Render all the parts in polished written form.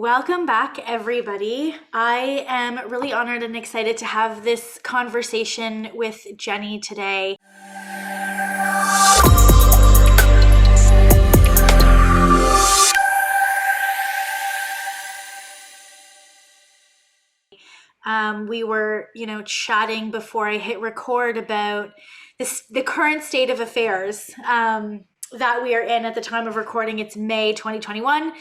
Welcome back, everybody. I am really honored and excited to have this conversation with Jenny today. We were, chatting before I hit record about the current state of affairs that we are in at the time of recording. It's May 2021.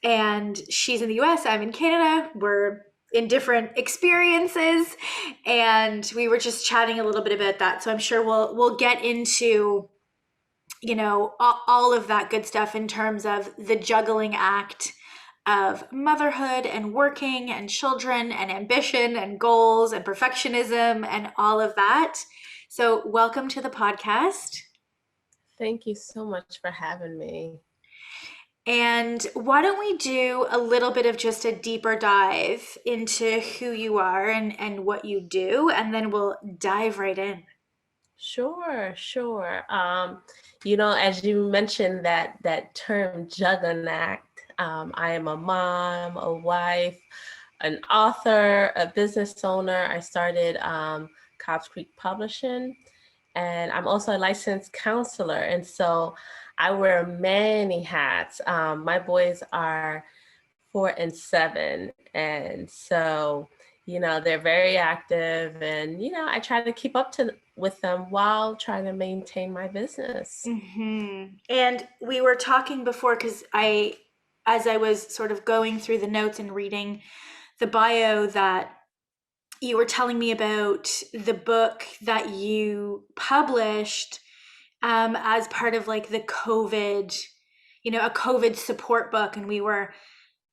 And she's in the US, I'm in Canada. We're in different experiences, and we were just chatting a little bit about that. So I'm sure we'll get into all of that good stuff in terms of the juggling act of motherhood and working and children and ambition and goals and perfectionism and all of that. So welcome to the podcast. Thank you so much for having me. And why don't we do a little bit of just a deeper dive into who you are and what you do, and then we'll dive right in. Sure. As you mentioned that term juggling act, I am a mom, a wife, an author, a business owner. I started Cobbs Creek Publishing, and I'm also a licensed counselor. And so I wear many hats. My boys are 4 and 7. And so, they're very active, and, I try to keep up with them while trying to maintain my business. Mm-hmm. And we were talking before, because as I was sort of going through the notes and reading the bio, that you were telling me about the book that you published as part of like the COVID, a COVID support book. And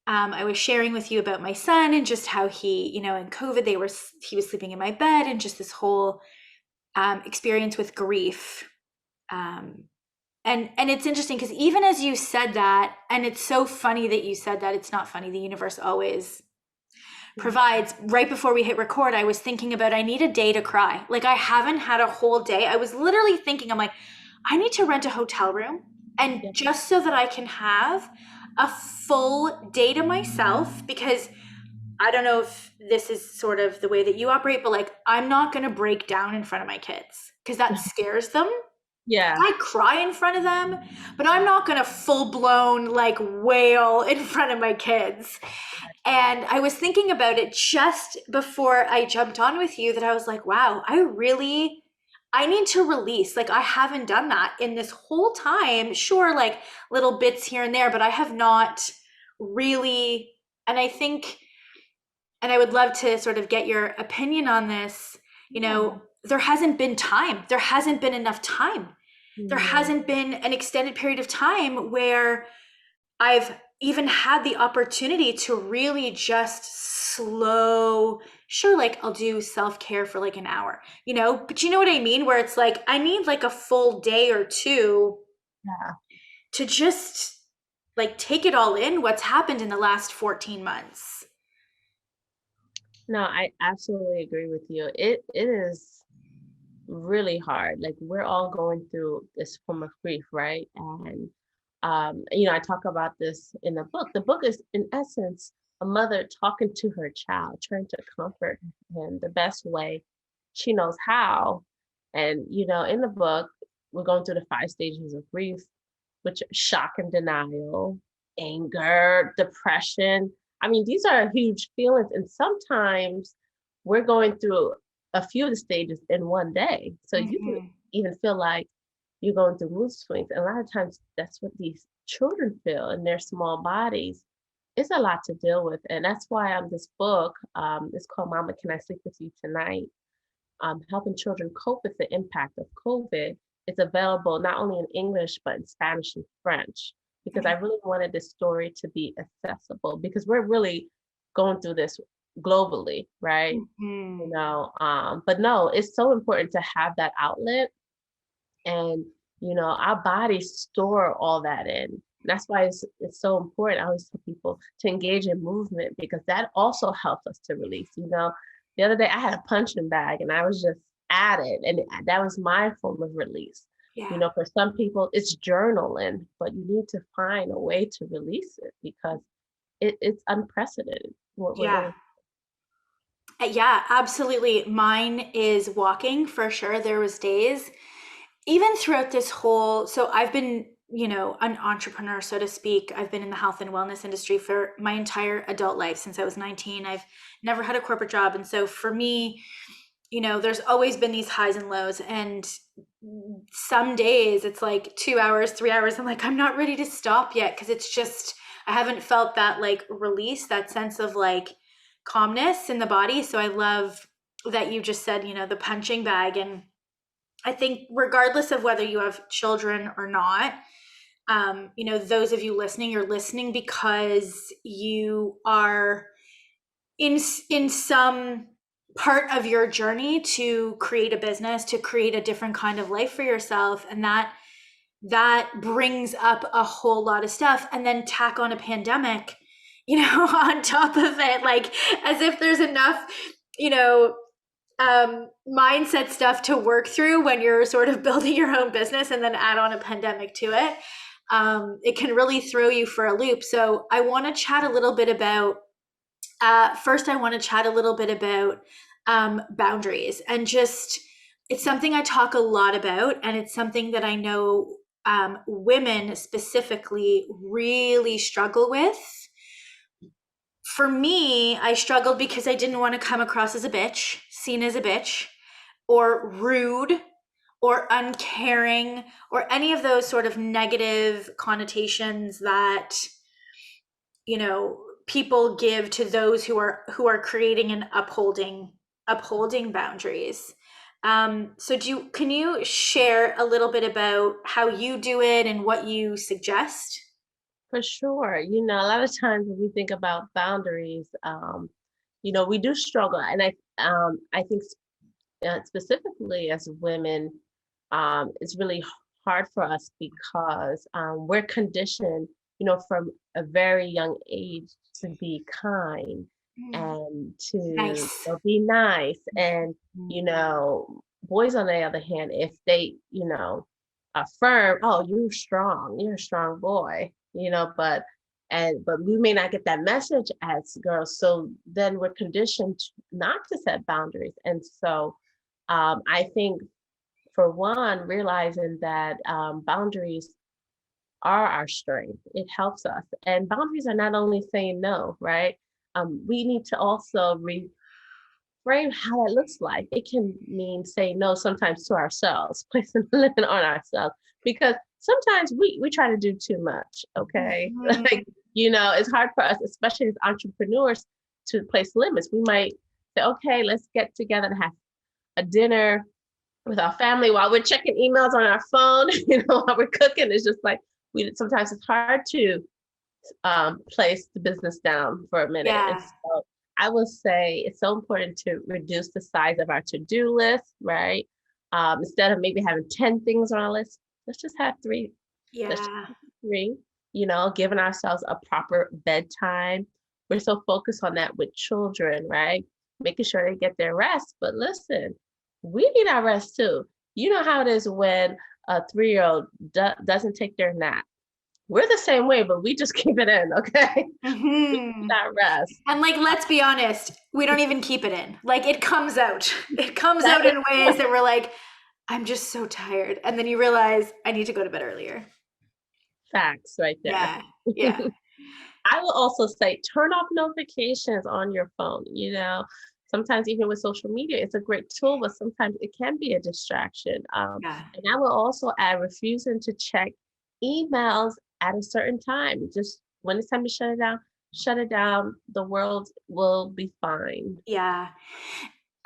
I was sharing with you about my son and just how he, in COVID, he was sleeping in my bed, and just this whole experience with grief. And it's interesting because even as you said that, and it's so funny that you said that, it's not funny. The universe always provides. Right before we hit record, I was thinking about, I need a day to cry. Like, I haven't had a whole day. I was literally thinking, I'm like, I need to rent a hotel room, and just so that I can have a full day to myself, because I don't know if this is sort of the way that you operate, but like, I'm not going to break down in front of my kids because that scares them. Yeah. I cry in front of them, but I'm not going to full blown like wail in front of my kids. And I was thinking about it just before I jumped on with you, that I was like, wow, I need to release. Like, I haven't done that in this whole time. Sure, like little bits here and there, but I have not really. And I think, and I would love to sort of get your opinion on this, there hasn't been time. There hasn't been enough time. There hasn't been an extended period of time where I've even had the opportunity to really just slow. Sure, like I'll do self-care for like an hour, but you know what I mean? Where it's like, I need like a full day or two to just like take it all in, what's happened in the last 14 months. No, I absolutely agree with you. It is really hard. Like, we're all going through this form of grief, right? And I talk about this in the book. The book is, in essence, a mother talking to her child, trying to comfort him the best way she knows how. And, in the book, we're going through the 5 stages of grief, which are shock and denial, anger, depression. I mean, these are huge feelings. And sometimes we're going through a few of the stages in one day. So you can even feel like you're going through mood swings. And a lot of times that's what these children feel in their small bodies. It's a lot to deal with. And that's why this book, it's called Mama, Can I Sleep With You Tonight? Helping children cope with the impact of COVID. It's available not only in English, but in Spanish and French, because I really wanted this story to be accessible, because we're really going through this globally, right? But no, it's so important to have that outlet. And, our bodies store all that in. That's why it's so important. I always tell people to engage in movement, because that also helps us to release. The other day I had a punching bag and I was just at it, and that was my form of release. For some people it's journaling, but you need to find a way to release it, because it's unprecedented what we're Yeah. going. Yeah, absolutely. Mine is walking for sure. There was days even throughout this whole, so I've been, an entrepreneur, so to speak. I've been in the health and wellness industry for my entire adult life since I was 19. I've never had a corporate job. And so for me, there's always been these highs and lows. And some days it's like 2 hours, 3 hours. I'm like, I'm not ready to stop yet because it's just, I haven't felt that like release, that sense of like calmness in the body. So I love that you just said, the punching bag. And I think regardless of whether you have children or not, those of you listening, you're listening because you are in some part of your journey to create a business, to create a different kind of life for yourself, and that brings up a whole lot of stuff, and then tack on a pandemic, on top of it, like as if there's enough, you know mindset stuff to work through when you're sort of building your own business, and then add on a pandemic to it. It can really throw you for a loop. So I want to chat a little bit about, first I want to chat a little bit about boundaries, and just, it's something I talk a lot about, and it's something that I know women specifically really struggle with. For me, I struggled because I didn't want to come across as a bitch, seen as a bitch, or rude, or uncaring, or any of those sort of negative connotations that, people give to those who are creating and upholding boundaries. So can you share a little bit about how you do it and what you suggest? For sure. A lot of times when we think about boundaries, we do struggle. And I think specifically as women, it's really hard for us because we're conditioned, from a very young age to be kind Mm, and to nice. be nice. And, boys, on the other hand, if they, affirm, oh, you're a strong boy, but we may not get that message as girls. So then we're conditioned not to set boundaries. And so I think, for one, realizing that boundaries are our strength. It helps us. And boundaries are not only saying no, right? We need to also reframe how that looks like. It can mean saying no sometimes to ourselves, placing a limit on ourselves, because sometimes we try to do too much, okay? Mhm. Like, it's hard for us, especially as entrepreneurs, to place limits. We might say, okay, let's get together and have a dinner with our family while we're checking emails on our phone, while we're cooking. It's just like sometimes it's hard to place the business down for a minute. And Yeah. so I will say it's so important to reduce the size of our to-do list, right? Instead of maybe having 10 things on our list, let's just have three. Let's just Yeah. have three, giving ourselves a proper bedtime. We're so focused on that with children, right? Making sure they get their rest. But listen, we need our rest too. You know how it is when a 3-year-old doesn't take their nap. We're the same way, but we just keep it in, okay? We need Hmm. our rest. And like, let's be honest, we don't even keep it in. Like, it comes out. It comes That out in is ways that we're like, I'm just so tired. And then you realize I need to go to bed earlier. facts right there. Yeah. Yeah. I will also say turn off notifications on your phone. Sometimes even with social media, it's a great tool, but sometimes it can be a distraction. Yeah. And I will also add refusing to check emails at a certain time. Just when it's time to shut it down, shut it down. The world will be fine. Yeah.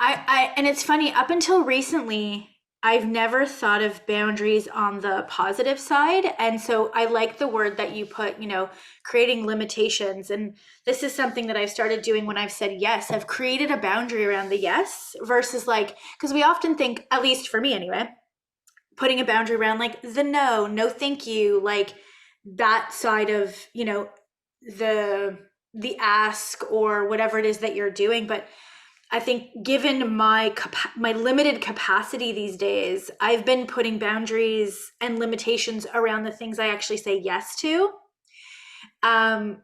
And it's funny, up until recently, I've never thought of boundaries on the positive side. And so I like the word that you put, creating limitations. And this is something that I've started doing when I've said yes. I've created a boundary around the yes versus like, because we often think, at least for me anyway, putting a boundary around like the no, no, thank you, like that side of, the ask or whatever it is that you're doing. But I think given my limited capacity these days, I've been putting boundaries and limitations around the things I actually say yes to. Um,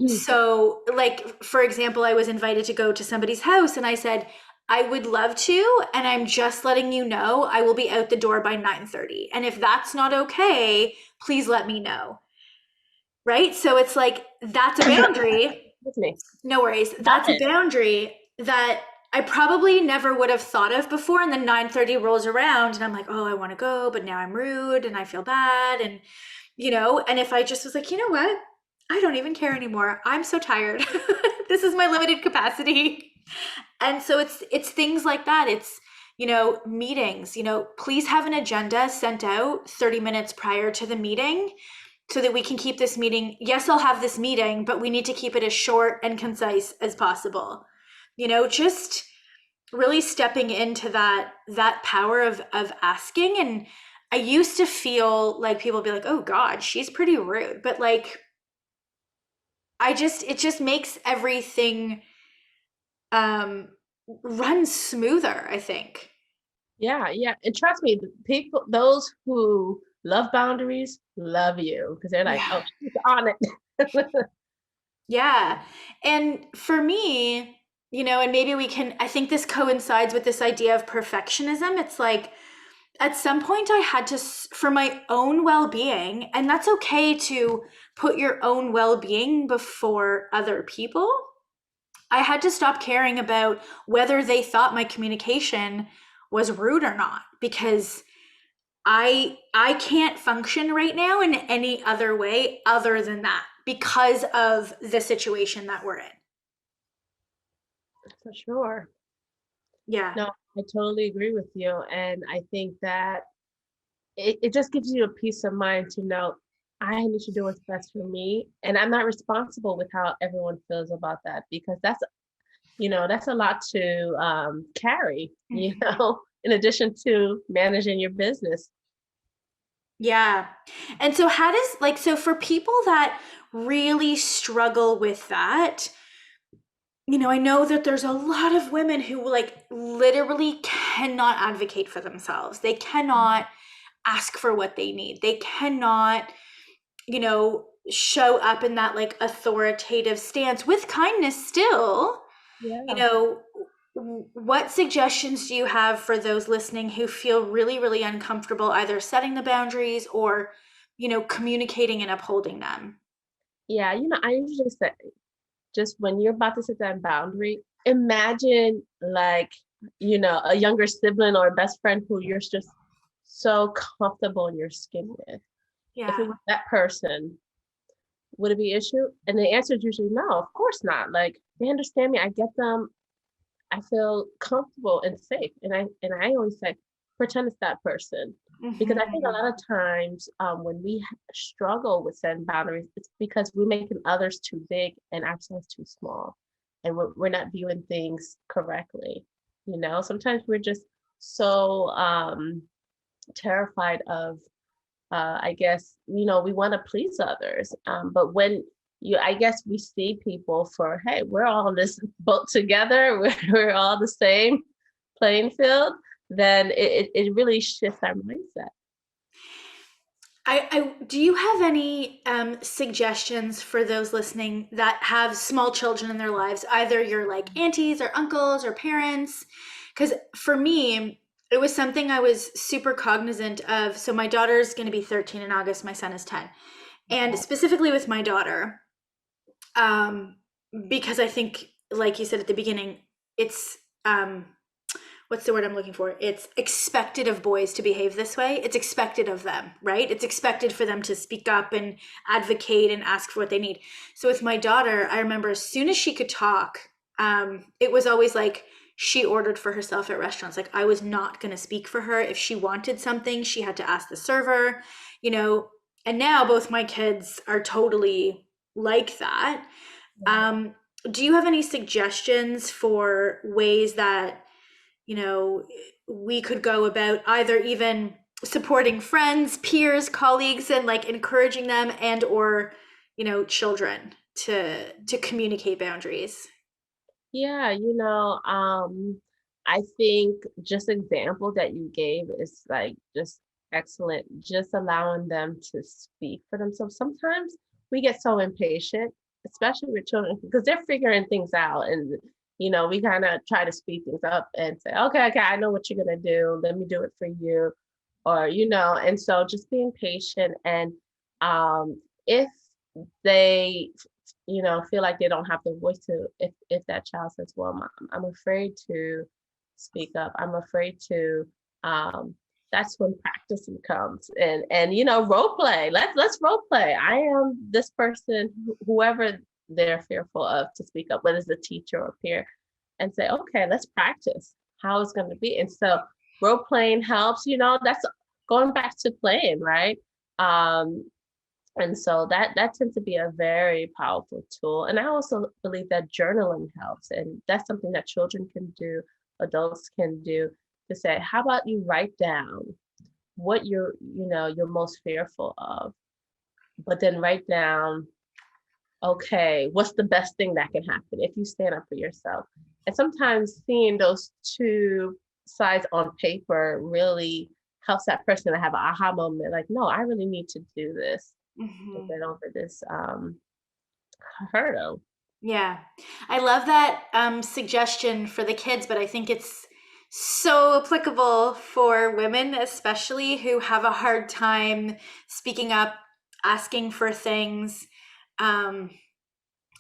so, like, for example, I was invited to go to somebody's house and I said, I would love to, and I'm just letting you know I will be out the door by 9:30. And if that's not okay, please let me know. Right? So it's like that's a boundary. With me. No worries. Got That's a it. boundary that I probably never would have thought of before. And then 9:30 rolls around and I'm like, oh, I want to go, but now I'm rude and I feel bad. And, and if I just was like, you know what? I don't even care anymore. I'm so tired. This is my limited capacity. And so it's things like that. It's, meetings, please have an agenda sent out 30 minutes prior to the meeting so that we can keep this meeting. Yes, I'll have this meeting, but we need to keep it as short and concise as possible. Just really stepping into that power of asking. And I used to feel like people would be like, "Oh God, she's pretty rude," but like, it just makes everything um, run smoother. I think. Yeah, yeah. And trust me, the people, those who love boundaries, love you because they're like, Yeah. oh, she's on it. Yeah. And for me, and maybe I think this coincides with this idea of perfectionism. It's like at some point I had to, for my own well being, and that's okay to put your own well being before other people. I had to stop caring about whether they thought my communication was rude or not because I can't function right now in any other way other than that because of the situation that we're in. For sure. Yeah. No, I totally agree with you. And I think that it just gives you a peace of mind to know I need to do what's best for me. And I'm not responsible with how everyone feels about that because that's a lot to carry, Mhm. in addition to managing your business. Yeah. And so how does like so for people that really struggle with that, I know that there's a lot of women who like literally cannot advocate for themselves. They cannot ask for what they need. They cannot, show up in that like authoritative stance with kindness still. you Yeah. know what suggestions do you have for those listening who feel really really uncomfortable either setting the boundaries or communicating and upholding them? Yeah. I usually say just when you're about to set that boundary, imagine like, a younger sibling or a best friend who you're just so comfortable in your skin with. If Yeah. it was that person, would it be an issue? And the answer is usually no, of course not. Like they understand me. I get them. I feel comfortable and safe. And I always say, pretend it's that person. Because I think a Hmm. lot of times when we struggle with setting boundaries, it's because we're making others too big and ourselves too small. And we're not viewing things correctly. Sometimes we're just so terrified of I guess, we want to please others. But when I guess we see people for, hey, we're all in this boat together, we're all the same playing field, then it really shifts our mindset. Do you have any suggestions for those listening that have small children in their lives, either your like aunties or uncles or parents? Because for me, it was something I was super cognizant of. So my daughter's going to be 13 in August. My son is 10. And specifically with my daughter, um, because I think, like you said at the beginning, it's what's the word I'm looking for? It's expected of boys to behave this way. It's expected of them, right? It's expected for them to speak up and advocate and ask for what they need. So with my daughter, I remember as soon as she could talk, it was always like she ordered for herself at restaurants. Like I was not going to speak for her. If she wanted something, she had to ask the server, you know. And now both my kids are totally like that. Um, do you have any suggestions for ways that we could go about either even supporting friends, peers, colleagues, and like encouraging them and or, children to communicate boundaries? Yeah, I think just example that you gave is like just excellent. Just allowing them to speak for themselves. Sometimes we get so impatient, especially with children, because they're figuring things out. And, we kind of try to speed things up and say, okay, I know what you're going to do. Let me do it for you. Or, and so just being patient. And if they, feel like they don't have the voice to, if that child says, well, mom, I'm afraid to speak up. I'm afraid to, that's when practice comes, and role play. Let's role play. I am this person, whoever they're fearful of to speak up, whether it's a teacher or peer, and say, okay, let's practice how it's going to be. And so role playing helps. That's going back to playing, right? And so that tends to be a very powerful tool. And I also believe that journaling helps, and that's something that children can do, adults can do, to say, how about you write down what you're most fearful of, but then write down, okay, what's the best thing that can happen if you stand up for yourself? And sometimes seeing those two sides on paper really helps that person to have an aha moment, like, no, I really need to do this to get over this hurdle. Yeah. I love that suggestion for the kids, but I think it's so applicable for women, especially who have a hard time speaking up, asking for things. Um,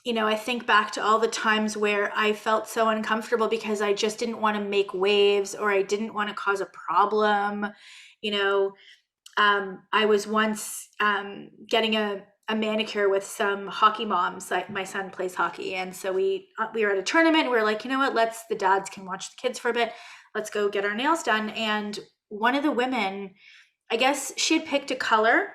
I think back to all the times where I felt so uncomfortable because I just didn't want to make waves or I didn't want to cause a problem. You know, I was once getting a manicure with some hockey moms. Like my son plays hockey, and so we were at a tournament. We were like, you know what? The dads can watch the kids for a bit. Let's go get our nails done. And one of the women, I guess she had picked a color,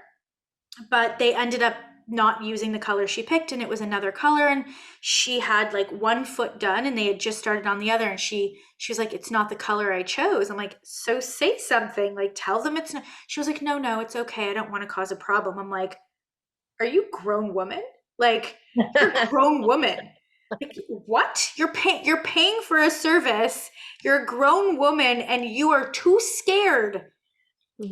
but they ended up not using the color she picked, and it was another color, and she had like one foot done and they had just started on the other, and she was like, it's not the color I chose. I'm like, so say something, like tell them it's not. She was like, no, it's okay, I don't want to cause a problem. I'm like, are you a grown woman? Like, you're a grown woman. Like, what? You're paying for a service. You're a grown woman and you are too scared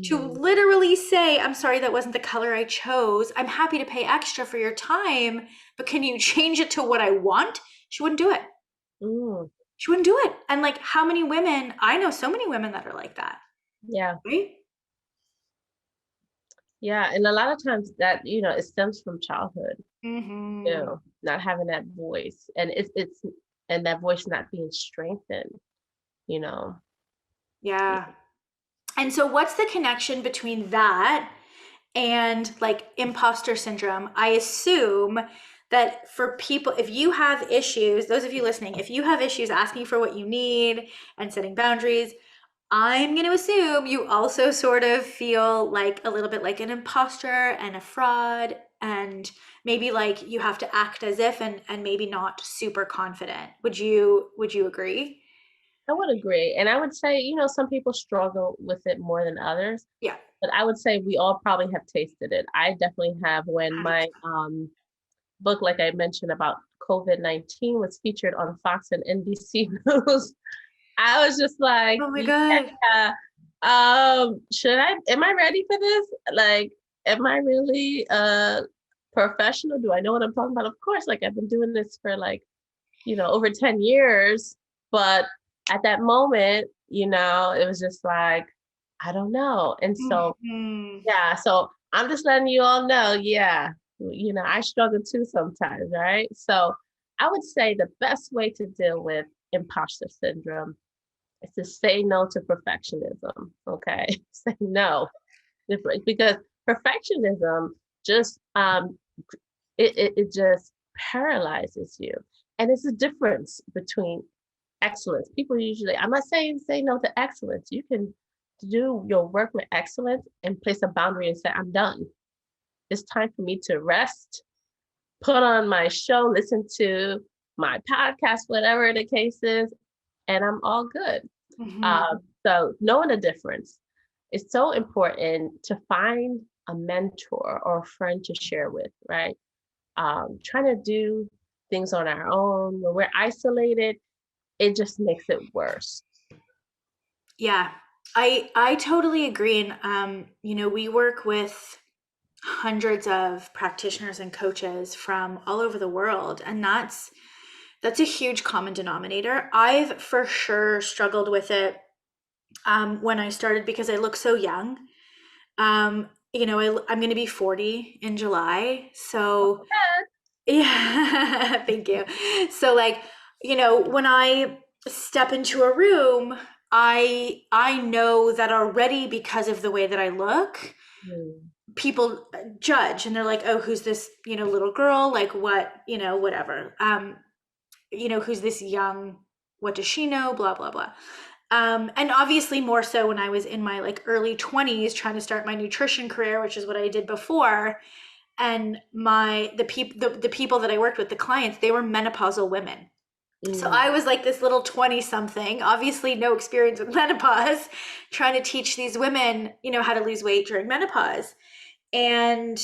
to Mm, literally say, I'm sorry, that wasn't the color I chose. I'm happy to pay extra for your time, but can you change it to what I want? She wouldn't do it. mm, She wouldn't do it. And like, how many women, I know so many women that are like that, yeah. right? Yeah. And a lot of times that, it stems from childhood, Mm-hmm. not having that voice, and and that voice not being strengthened, you know. Yeah. And so, what's the connection between that and like imposter syndrome? I assume that for people, if you have issues, those of you listening, if you have issues asking for what you need and setting boundaries, I'm going to assume you also sort of feel like a little bit like an imposter and a fraud, and maybe like you have to act as if, and maybe not super confident. Would you agree? I would agree. And I would say, some people struggle with it more than others, Yeah. but I would say we all probably have tasted it. I definitely have. When my book, like I mentioned, about COVID-19 was featured on Fox and NBC News, I was just like, Oh my God. yeah, am I ready for this? Like, am I really professional? Do I know what I'm talking about? Of course, like I've been doing this for like, over 10 years, but at that moment, it was just like, I don't know. And so, Mhm. yeah, so I'm just letting you all know, yeah, I struggle too sometimes, right? So I would say the best way to deal with imposter syndrome is to say no to perfectionism, okay? Say no. Because perfectionism just it just paralyzes you. And it's a difference between excellence. People usually, I'm not saying say no to excellence. You can do your work with excellence and place a boundary and say, I'm done. It's time for me to rest, put on my show, listen to my podcast, whatever the case is, and I'm all good. Mhm. So knowing the difference, it's so important to find a mentor or a friend to share with, right? Trying to do things on our own when we're isolated, it just makes it worse. Yeah, I totally agree. And we work with hundreds of practitioners and coaches from all over the world, and that's a huge common denominator. I've for sure struggled with it when I started because I look so young. I'm going to be 40 in July, so yeah, thank you. So like, when I step into a room, I know that already because of the way that I look, Mm, people judge and they're like, "Oh, who's this, little girl? Like what, whatever. Who's this young, what does she know? Blah, blah, blah." And obviously more so when I was in my like early 20s trying to start my nutrition career, which is what I did before. And the people that I worked with, the clients, they were menopausal women. So mm, I was like this little 20 something, obviously no experience with menopause, trying to teach these women, how to lose weight during menopause. And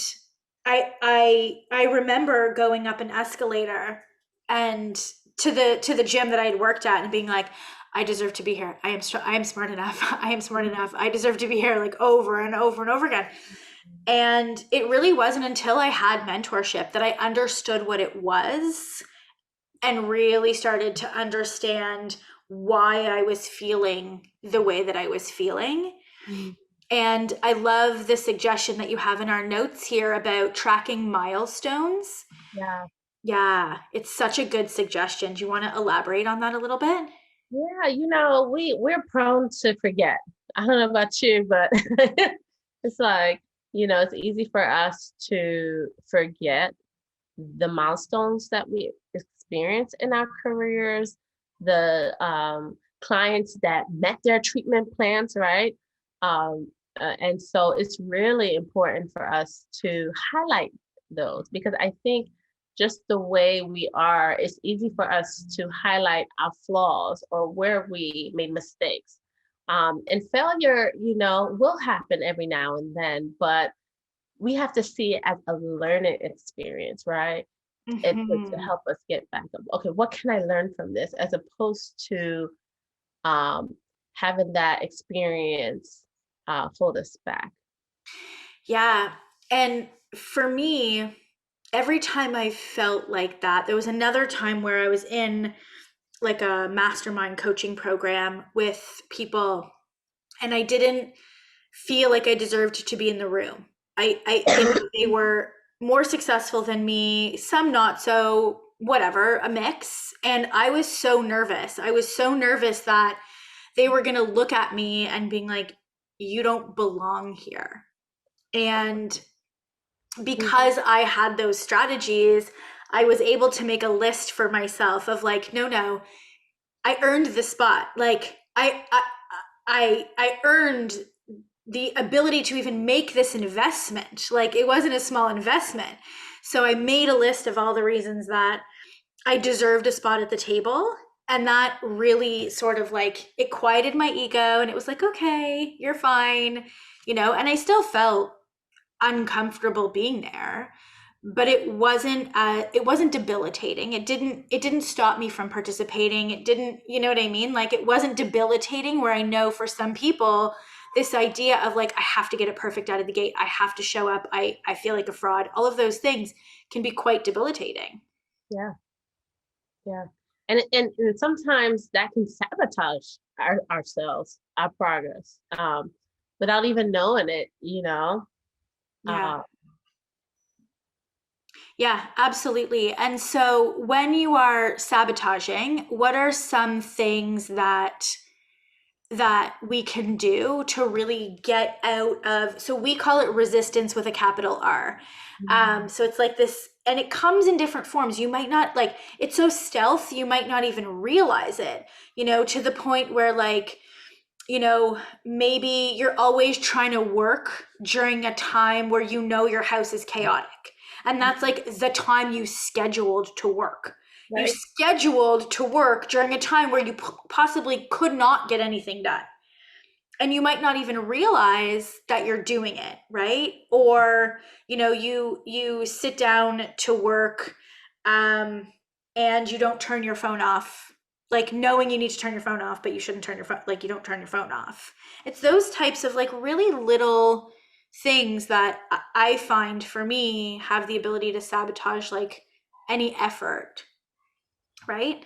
I remember going up an escalator and to the gym that I had worked at and being like, I deserve to be here. I am smart enough. I am smart enough. I deserve to be here, like over and over and over again. And it really wasn't until I had mentorship that I understood what it was and really started to understand why I was feeling the way that I was feeling. mm. And I love the suggestion that you have in our notes here about tracking milestones. Yeah. Yeah, it's such a good suggestion. Do you want to elaborate on that a little bit? Yeah, we're prone to forget. I don't know about you, but it's like, it's easy for us to forget the milestones that we experience in our careers, the clients that met their treatment plans, right? And so it's really important for us to highlight those because I think just the way we are, it's easy for us to highlight our flaws or where we made mistakes. And failure, will happen every now and then, but we have to see it as a learning experience, right? To Hmm. help us get back up. Okay, what can I learn from this? As opposed to um, having that experience hold us back. Yeah. And for me, every time I felt like that, there was another time where I was in like a mastermind coaching program with people and I didn't feel like I deserved to be in the room. They were more successful than me, some not so, whatever, a mix. And I was so nervous. I was so nervous that they were going to look at me and being like, you don't belong here. And Mhm. because I had those strategies, I was able to make a list for myself of like, no, no, I earned the spot. Like I earned the ability to even make this investment. Like it wasn't a small investment. So I made a list of all the reasons that I deserved a spot at the table. And that really sort of like it quieted my ego and it was like, okay, you're fine, and I still felt uncomfortable being there, but it wasn't debilitating. It didn't stop me from participating. It didn't, you know what I mean? Like it wasn't debilitating where I know for some people this idea of like I have to get it perfect out of the gate, I have to show up, I feel like a fraud, all of those things can be quite debilitating. Yeah, yeah. And sometimes that can sabotage ourselves, our progress, without even knowing it. Yeah. Uh, Yeah, absolutely. And so when you are sabotaging, what are some things that we can do to really get out of, so we call it resistance with a capital R. mm, So it's like this, and it comes in different forms. You might not like it's so stealth, you might not even realize it, to the point where like, maybe you're always trying to work during a time where your house is chaotic. And that's like the time you scheduled to work. You right? scheduled to work during a time where you possibly could not get anything done. And you might not even realize that you're doing it, right? Or, you sit down to work um and you don't turn your phone off, like knowing you need to turn your phone off, but you shouldn't turn your phone, like you don't turn your phone off. It's those types of like really little things that I find for me have the ability to sabotage like any effort, right?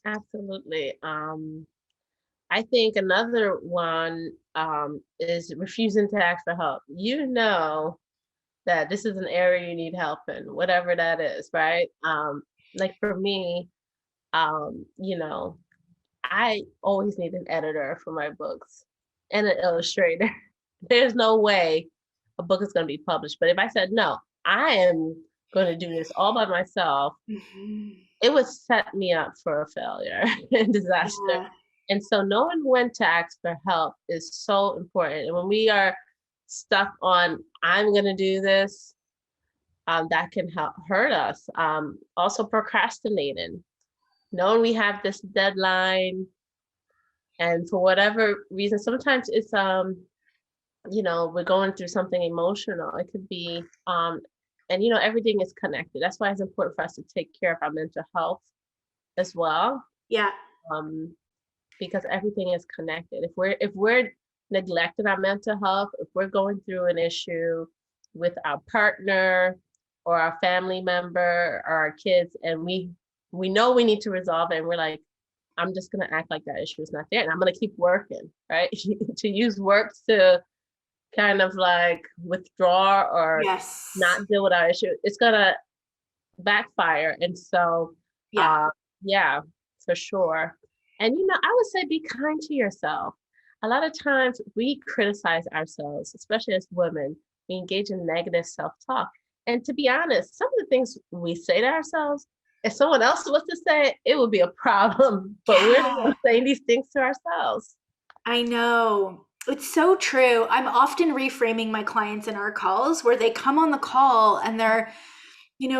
Absolutely. I think another one is refusing to ask for help. You know that this is an area you need help in, whatever that is, right? Like for me, you know, I always need an editor for my books and an illustrator. There's no way a book is going to be published. But if I said, no, I am going to do this all by myself, Mhm. it would set me up for a failure and disaster. Yeah. And so knowing when to ask for help is so important. And when we are stuck on, I'm going to do this, that can hurt us. Also procrastinating, knowing we have this deadline, and for whatever reason, sometimes it's we're going through something emotional. It could be and everything is connected. That's why it's important for us to take care of our mental health as well. Yeah. Um, because everything is connected. If we're neglecting our mental health, if we're going through an issue with our partner or our family member or our kids, and we know we need to resolve it, and we're like, I'm just gonna act like that issue is not there, and I'm gonna keep working, right? To use work to kind of like withdraw or Yes. not deal with our issue, it's gonna backfire. And so, Yeah. uh, yeah, for sure. And I would say be kind to yourself. A lot of times we criticize ourselves, especially as women. We engage in negative self-talk. And to be honest, some of the things we say to ourselves, if someone else was to say it, it would be a problem. But we're the Yeah. ones saying these things to ourselves. I know. It's so true. I'm often reframing my clients in our calls where they come on the call and they're,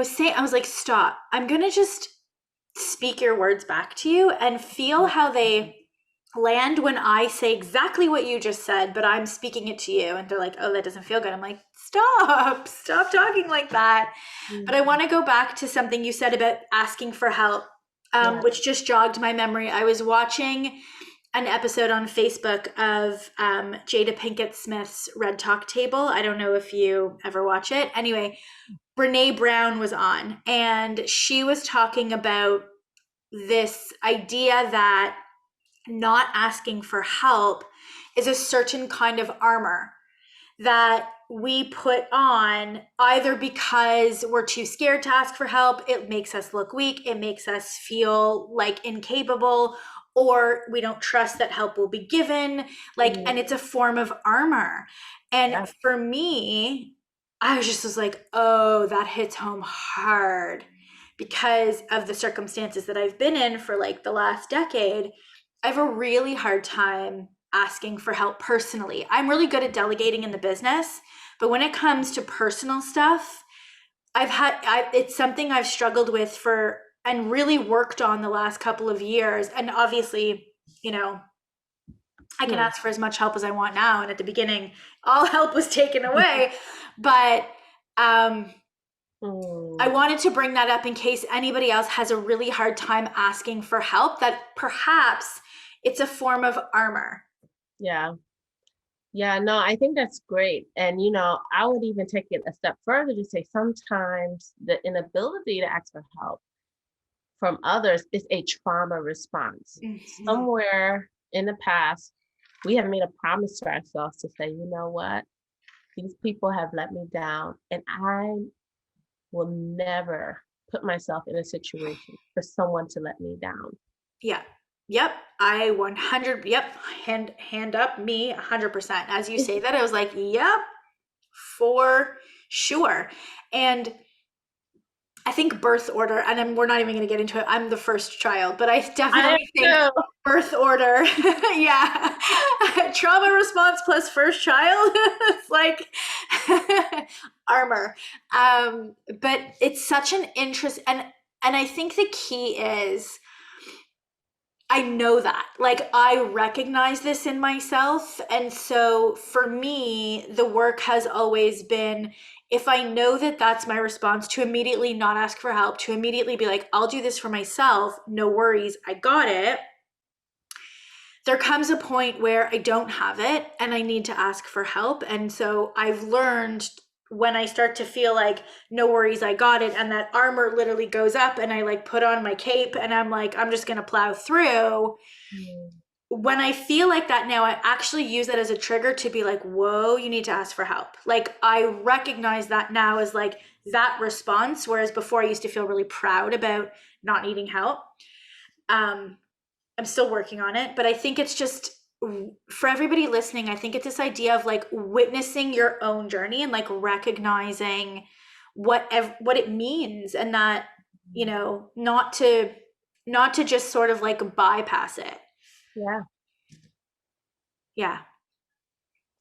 say, I was like, stop. I'm going to just speak your words back to you and feel how they land when I say exactly what you just said, but I'm speaking it to you. And they're like, oh, that doesn't feel good. I'm like, stop talking like that. But I Mhm. want to go back to something you said about asking for help, Yeah. which just jogged my memory. I was watching an episode on Facebook of Jada Pinkett Smith's Red Talk Table. I don't know if you ever watch it. Anyway, Brene Brown was on, and she was talking about this idea that not asking for help is a certain kind of armor that we put on either because we're too scared to ask for help, it makes us look weak, it makes us feel like incapable, or we don't trust that help will be given. Like, Mhm. and it's a form of armor. And Yeah. for me, I was like, oh, that hits home hard because of the circumstances that I've been in for like the last decade. I have a really hard time asking for help personally. I'm really good at delegating in the business, but when it comes to personal stuff, it's something I've struggled with for and really worked on the last couple of years. And obviously, you know, I can Hmm. ask for as much help as I want now. And at the beginning, all help was taken away. But um, I Hmm. wanted to bring that up in case anybody else has a really hard time asking for help, that perhaps it's a form of armor. Yeah. Yeah, no, I think that's great. And, I would even take it a step further to say sometimes the inability to ask for help from others is a trauma response. Mhm. Somewhere in the past, we have made a promise to ourselves to say, you know what? These people have let me down, and I will never put myself in a situation for someone to let me down. Yeah. Yep. I 100, yep. Hand up me 100%. As you say that, I was like, yep, for sure. And I think birth order, and we're not even going to get into it. I'm the first child, but I I am definitely think too. birth order, yeah, trauma response plus first child, it's like armor. But it's such an interest, and I think the key is I know that. Like, I recognize this in myself. And so for me, the work has always been if I know that that's my response, to immediately not ask for help, to immediately be like, I'll do this for myself. No worries. I got it. there comes a point where I don't have it and I need to ask for help. And so I've learned when I start to feel like, no worries, I got it, and that armor literally goes up and I like put on my cape and I'm like, I'm just going to plow through. Mm. When I feel like that now, I actually use that as a trigger to be like, whoa, you need to ask for help. Like, I recognize that now as like that response. Whereas before I used to feel really proud about not needing help. Um, I'm still working on it, but I think it's just for everybody listening, I think it's this idea of like witnessing your own journey and like recognizing what it means, and that, not to just sort of like bypass it. Yeah, Yeah.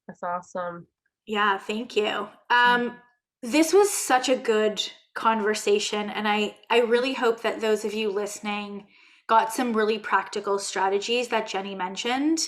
that's awesome. Yeah, thank you. Mm. This was such a good conversation, and I really hope that those of you listening got some really practical strategies that Jenny mentioned.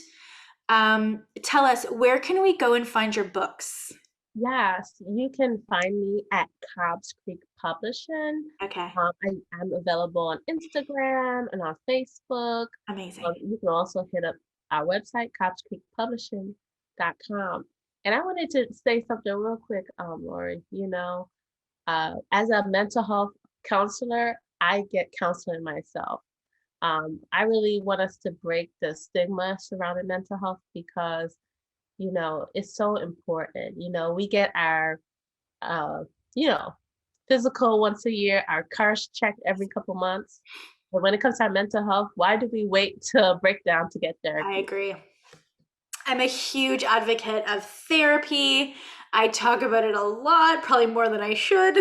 Tell us, where can we go and find your books? Yes, you can find me at Cobbs Creek Publishing. Okay, I'm available on Instagram and on Facebook. amazing. You can also hit up our website, cobbscreekpublishing.com. And I wanted to say something real quick, Lori. As a mental health counselor, I get counseling myself. I really want us to break the stigma surrounding mental health because it's so important. We get our, uh, you know, physical once a year, our cars checked every couple months. But when it comes to our mental health, why do we wait to break down to get I therapy? agree. I'm a huge advocate of therapy. I talk about it a lot, probably more than I should.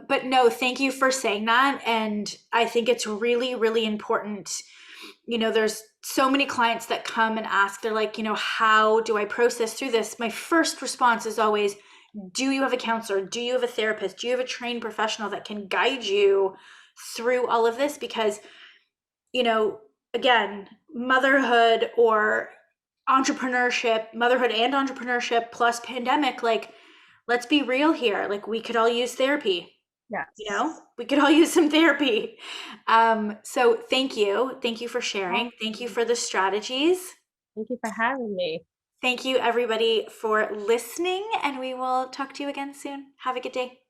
But no, thank you for saying that. And I think it's really, really important. There's so many clients that come and ask, they're like, how do I process through this? My first response is always, do you have a counselor? Do you have a therapist? Do you have a trained professional that can guide you through all of this? Because you know, again, motherhood and entrepreneurship plus pandemic, like, let's be real here. Like, we could all use therapy. Yes. We could all use some therapy. So thank you. Thank you for sharing. Thank you Awesome. for the strategies. Thank you for having me. Thank you, everybody, for listening, and we will talk to you again soon. Have a good day.